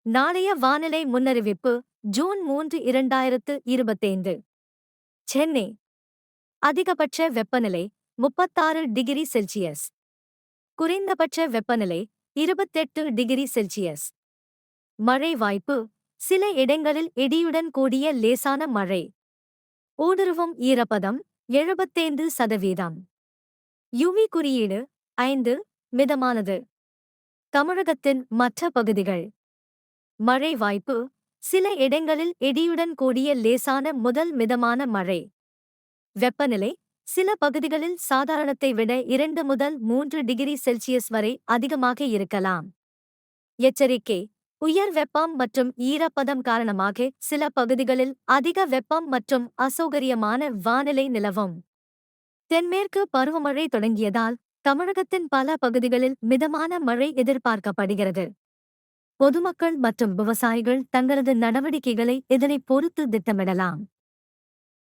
நாளைய வானிலை முன்னறிவிப்பு ஜூன் 3, 2025. சென்னை. அதிகபட்ச வெப்பநிலை 36°C. குறைந்தபட்ச வெப்பநிலை 28°C. மழை வாய்ப்பு சில இடங்களில் இடியுடன் கூடிய லேசான மழை. ஊடுருவும் ஈரப்பதம் 75%. யுவி குறியீடு 5, மிதமானது. தமிழகத்தின் மற்ற பகுதிகள். மழை வாய்ப்பு சில இடங்களில் இடியுடன் கூடிய லேசான முதல் மிதமான மழை. வெப்பநிலை சில பகுதிகளில் சாதாரணத்தை விட 2 முதல் 3°C வரை அதிகமாக இருக்கலாம். எச்சரிக்கை உயர் வெப்பம் மற்றும் ஈரப்பதம் காரணமாக சில பகுதிகளில் அதிக வெப்பம் மற்றும் அசௌகரியமான வானிலை நிலவும். தென்மேற்கு பருவமழை தொடங்கியதால் தமிழகத்தின் பல பகுதிகளில் மிதமான மழை எதிர்பார்க்கப்படுகிறது. பொதுமக்கள் மற்றும் விவசாயிகள் தங்களது நடவடிக்கைகளை இதனைப் பொறுத்து திட்டமிடலாம்.